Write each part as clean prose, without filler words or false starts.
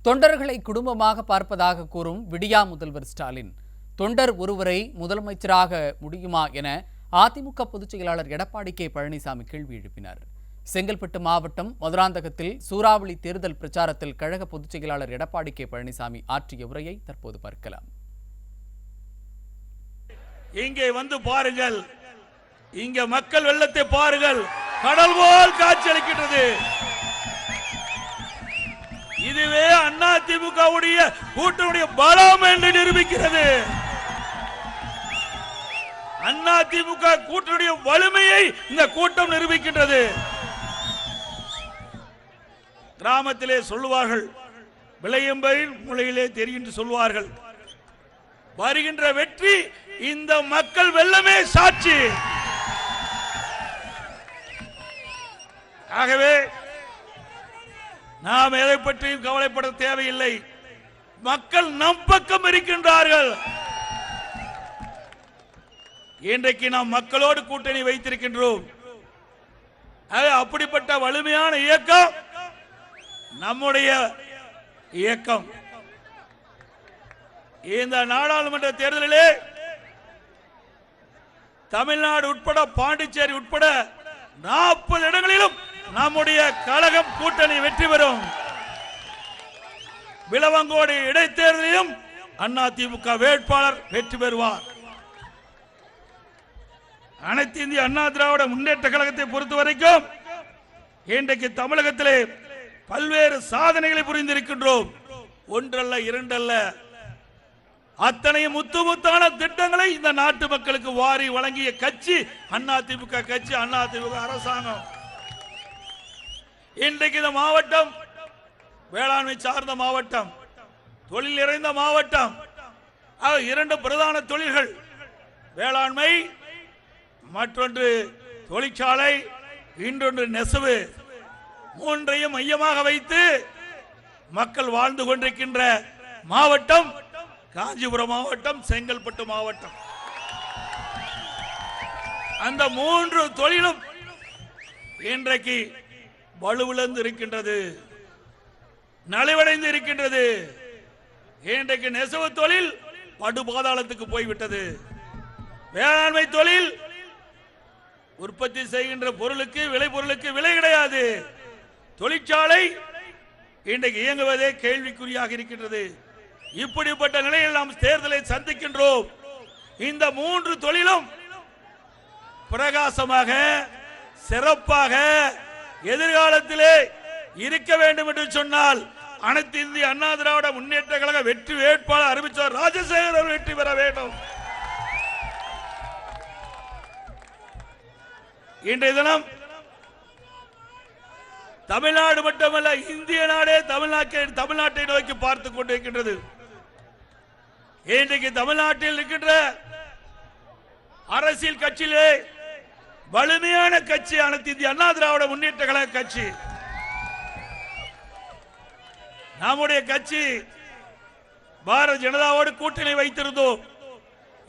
தொண்டர்களை குடும்பமாக பார்ப்பதாக கூறும் விடியா முதல்வர் ஸ்டாலின் தொண்டர் ஒருவரை முதலமைச்சராக முடியுமா என அதிமுக பொதுச் செயலாளர் எடப்பாடி கே பழனிசாமி கேள்வி எழுப்பினார். செங்கல்பட்டு மாவட்டம் மதுராந்தகத்தில் சூறாவளி தேர்தல் பிரச்சாரத்தில் கழக பொதுச் செயலாளர் எடப்பாடி கே பழனிசாமி ஆற்றிய உரையை தற்போது பார்க்கலாம். இங்கே வந்து பாருங்கள், இங்க மக்கள் வெள்ளத்தை பாருங்கள், கடல் போல் காட்சியளிக்கின்றது. இதுவே அதிமுகவுடைய கூட்டணியுடைய பலம் என்று நிரூபிக்கிறது. அதிமுக கூட்டணியுடைய வலிமையை இந்த கூட்டம் நிரூபிக்கின்றது. கிராமத்திலே சொல்லுவார்கள், விளையம்பரின் முளையிலே தெரியும் சொல்வார்கள். வருகின்ற வெற்றி இந்த மக்கள் வெள்ளமே சாட்சி. ஆகவே நாம் எதை பற்றியும் கவலைப்பட தேவையில்லை. மக்கள் நம் பக்கம் இருக்கின்றார்கள். இன்றைக்கு நாம் மக்களோடு கூட்டணி வைத்திருக்கின்றோம். அப்படிப்பட்ட வலிமையான இயக்கம் நம்முடைய இயக்கம். இந்த நாடாளுமன்ற தேர்தலிலே தமிழ்நாடு உட்பட பாண்டிச்சேரி உட்பட 40 இடங்களிலும் நம்முடைய கழகம் கூட்டணி வெற்றி பெறும். விளவங்கோடு இடைத்தேர்தலிலும் அதிமுக வேட்பாளர் வெற்றி பெறுவார். அனைத்து இந்திய அண்ணா திராவிட முன்னேற்ற கழகத்தை பொறுத்தவரைக்கும் இன்றைக்கு தமிழகத்திலே பல்வேறு சாதனைகளை புரிந்திருக்கின்றோம். ஒன்றல்ல இரண்டல்ல, அத்தனையும் முத்தான திட்டங்களை இந்த நாட்டு மக்களுக்கு வாரி வழங்கிய கட்சி அதிமுக கட்சி, அதிமுக அரசாங்கம். இன்றைக்கு இந்த மாவட்டம் வேளாண்மை சார்ந்த மாவட்டம், தொழில் நிறைந்த மாவட்டம். இரண்டு பிரதான தொழில்கள், வேளாண்மை, மற்றொன்று தொழிற்சாலை, இன்னொன்று நெசவு. மூன்றையும் மையமாக வைத்து மக்கள் வாழ்ந்து கொண்டிருக்கின்ற மாவட்டம் காஞ்சிபுரம் மாவட்டம், செங்கல்பட்டு மாவட்டம். அந்த மூன்று தொழிலும் இன்றைக்கு வலுவிழந்து இருக்கின்றது, நலிவடைந்து இருக்கின்றது. இன்றைக்கு நெசவு தொழில் படுபாதாளத்துக்கு போய்விட்டது. வேளாண்மை தொழில் உற்பத்தி செய்கின்ற பொருளுக்கு விளைபொருளுக்கு விலை கிடையாது. தொழிற்சாலை இன்றைக்கு இயங்குவதே கேள்விக்குறியாக இருக்கின்றது. இப்படிப்பட்ட நிலையில் நாம் தேர்தலை சந்திக்கின்றோம். இந்த மூன்று தொழிலும் பிரகாசமாக சிறப்பாக எதிர்காலத்திலே இருக்க வேண்டும் என்று சொன்னால் அனைத்து இந்திய அண்ணா திராவிட முன்னேற்ற கழக வெற்றி வேட்பாளர் அறிவித்தார் ராஜசேகர் வெற்றி பெற வேண்டும். இன்றைய தினம் தமிழ்நாடு மட்டுமல்ல, இந்திய நாடே தமிழ்நாட்டை நோக்கி பார்த்துக் கொண்டிருக்கின்றது. இன்றைக்கு தமிழ்நாட்டில் இருக்கின்ற அரசியல் கட்சியிலே வலிமையான கட்சி அனைத்து இந்திய அண்ணா திராவிட முன்னேற்ற கழக கட்சி. நம்முடைய கட்சி பாரதிய ஜனதாவோடு கூட்டணி வைத்திருந்தோம்.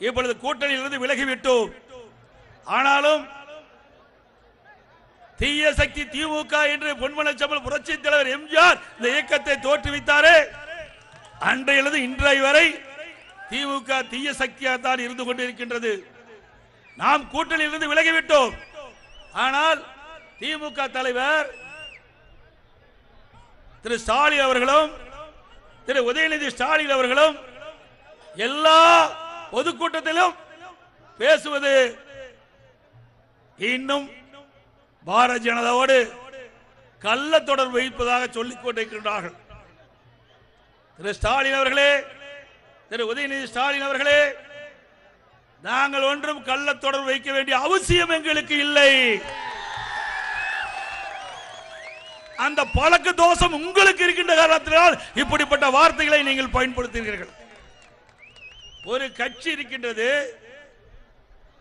இப்பொழுது கூட்டணியிலிருந்து விலகிவிட்டோம். ஆனாலும் தீய சக்தி திமுக என்று பொன்மனச்சம்பல் புரட்சி தலைவர் எம்ஜிஆர் இந்த இயக்கத்தை தோற்றுவித்தாரே, அன்றையிலிருந்து இன்றைய வரை திமுக தீய சக்தியாக தான் இருந்து கொண்டிருக்கின்றது. நாம் கூட்டணியிலிருந்து விலகிவிட்டோம். ஆனால் திமுக தலைவர் திரு ஸ்டாலின் அவர்களும் திரு உதயநிதி ஸ்டாலின் அவர்களும் எல்லா பொதுக்கூட்டத்திலும் பேசுவது இன்னும் பாரதிய ஜனதாவோடு கள்ள தொடர்பு வைப்பதாக சொல்லிக் கொண்டிருக்கின்றார்கள். திரு ஸ்டாலின் அவர்களே, திரு உதயநிதி ஸ்டாலின் அவர்களே, நாங்கள் ஒன்றும் கள்ள தொடர்பு வைக்க வேண்டிய அவசியம் எங்களுக்கு இல்லை. அந்த பழக்க தோஷம் உங்களுக்கு இருக்கின்ற காரணத்தினால் இப்படிப்பட்ட வார்த்தைகளை நீங்கள் பயன்படுத்துகிறீர்கள். ஒரு கட்சி இருக்கின்றது,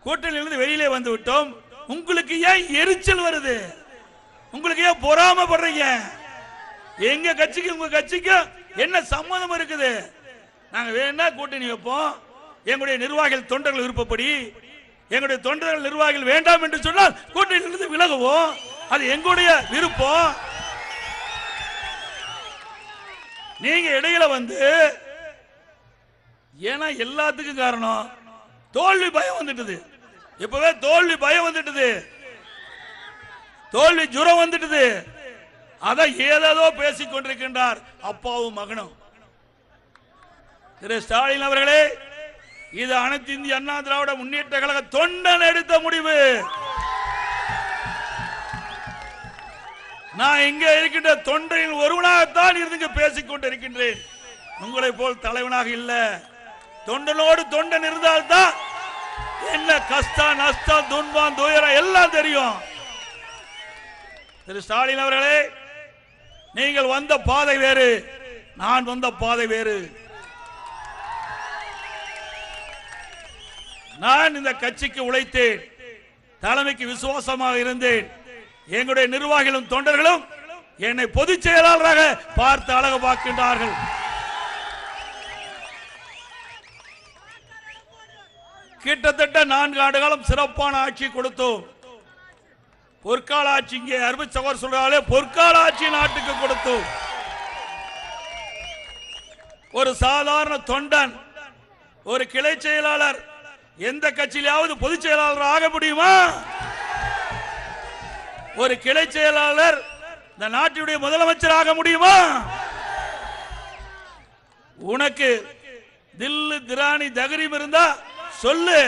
கூட்டணியிலிருந்து வெளியிலே வந்து விட்டோம். உங்களுக்கு ஏன் எரிச்சல் வருது? உங்களுக்கு ஏன் பொறாமைப்படுறீங்க? எங்க கட்சிக்கு உங்க கட்சிக்கு என்ன சம்மதம் இருக்குது? நாங்க வேணா கூட்டணி வைப்போம், எங்களுடைய நிர்வாகிகள் தொண்டர்கள் விருப்பப்படி. எங்களுடைய தொண்டர்கள் நிர்வாகிகள் வேண்டாம் என்று சொன்னால் கூட்டணியிலிருந்து விலகுவோம். அது எங்களுடைய விருப்பம். நீங்க இடையில வந்து ஏன்னா எல்லாத்துக்கும் காரணம் தோல்வி பயம் வந்துட்டது. இப்பவே தோல்வி பயம் வந்துட்டது, தோல்வி ஜுரம் வந்துட்டது. அதை ஏதோ பேசிக் கொண்டிருக்கின்றார் அப்பாவும் மகனும். திரு ஸ்டாலின் அவர்களே, இது அனைத்து இந்திய அண்ணா திராவிட முன்னேற்ற கழக தொண்டன் எடுத்த முடிவு. நான் இங்கே இருக்கின்ற தொண்டரின் ஒருவனாகத்தான் இருந்து பேசிக் கொண்டிருக்கின்றேன். உங்களை போல் தலைவனாக இல்ல. தொண்டனோடு தொண்டன் இருந்தால்தான் என்ன கஷ்டம் நஷ்டம் துன்பம் துயரம் எல்லாம் தெரியும். திரு ஸ்டாலின் அவர்களே, நீங்கள் வந்த பாதை வேறு, நான் வந்த பாதை வேறு. நான் இந்த கட்சிக்கு உழைத்தேன், தலைமைக்கு விசுவாசமாக இருந்தேன். எங்களுடைய நிர்வாகிகளும் தொண்டர்களும் என்னை பொதுச் செயலாளராக பார்த்து அழகு பார்க்கின்றார்கள். கிட்டத்தட்ட 4 ஆண்டு காலம் சிறப்பான ஆட்சி கொடுத்தோம். பொற்கால ஆட்சி, இங்கே அருமை சகோதரர் சொல்றாலே பொற்கால ஆட்சி நாட்டுக்கு கொடுத்தோம். ஒரு சாதாரண தொண்டன், ஒரு கிளை செயலாளர் எந்த கட்சியிலாவது பொதுச் செயலாளர் ஆக முடியுமா? ஒரு கிளை செயலாளர் இந்த நாட்டுடைய முதலமைச்சர் ஆக முடியுமா? உனக்கு தில்லு திராணி தகரீம் இருந்தா சொல்லு.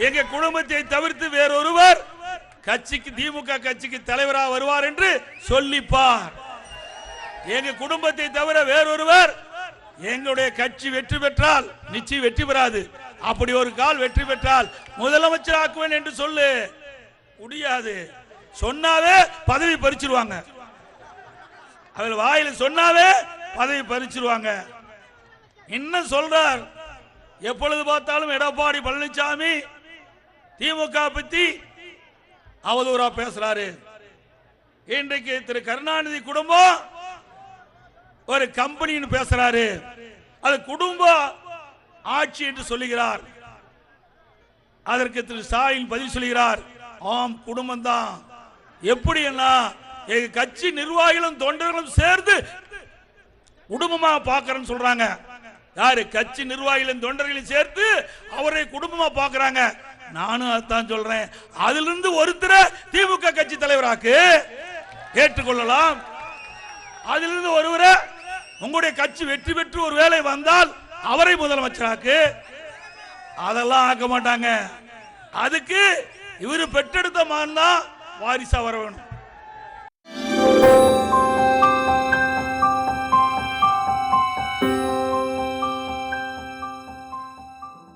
எங்க குடும்பத்தை தவிர்த்து வேறொருவர் கட்சிக்கு, திமுக கட்சிக்கு தலைவராக வருவார் என்று சொல்லிப்பார். எங்க குடும்பத்தை தவிர வேறொருவர் எங்களுடைய கட்சி வெற்றி பெற்றால் நிச்சயம் வெற்றி பெறாது. அப்படி ஒரு கால் வெற்றி பெற்றால் முதலமைச்சர் ஆக்குவேன் என்று சொல்லு. முடியாது. சொன்னாவே பதவி பறிச்சிருவாங்க. அவர்கள் வாயில் சொன்னாவே பதவி பறிச்சிருவாங்க. இன்னும் சொல்றார், எப்பொழுது பார்த்தாலும் எடப்பாடி பழனிசாமி திமுக பத்தி அவதூறா பேசுறாரு. இன்றைக்கு திரு கருணாநிதி குடும்பம் ஒரு கம்பெனின்னு பேசுறாரு. அது குடும்ப ஆட்சி என்று சொல்லுகிறார். அதற்கு திரு ஸ்டாலின் பதில் சொல்கிறார், ஆம் குடும்பம் தான். எப்படி என்ன, எங்க கட்சி நிர்வாகிகளும் தொண்டர்களும் சேர்ந்து குடும்பமா பாக்குறேன்னு சொல்றாங்க. யாரு? கட்சி நிர்வாகிகளும் தொண்டர்களையும் சேர்த்து அவரை குடும்பமா பாக்குறாங்க. நானும் அதான் சொல்றேன். அதிலிருந்து ஒருத்தர திமுக கட்சி தலைவராக்கு ஏற்றுக்கொள்ளலாம். அதிலிருந்து ஒருவரை உங்களுடைய கட்சி வெற்றி பெற்று ஒரு வேலை வந்தால் அவரை முதலமைச்சராக்கு. அதெல்லாம் ஆக்க மாட்டாங்க. அதுக்கு இவரு பெற்றெடுத்த மகன் தான் வாரிசா வர வேணும்.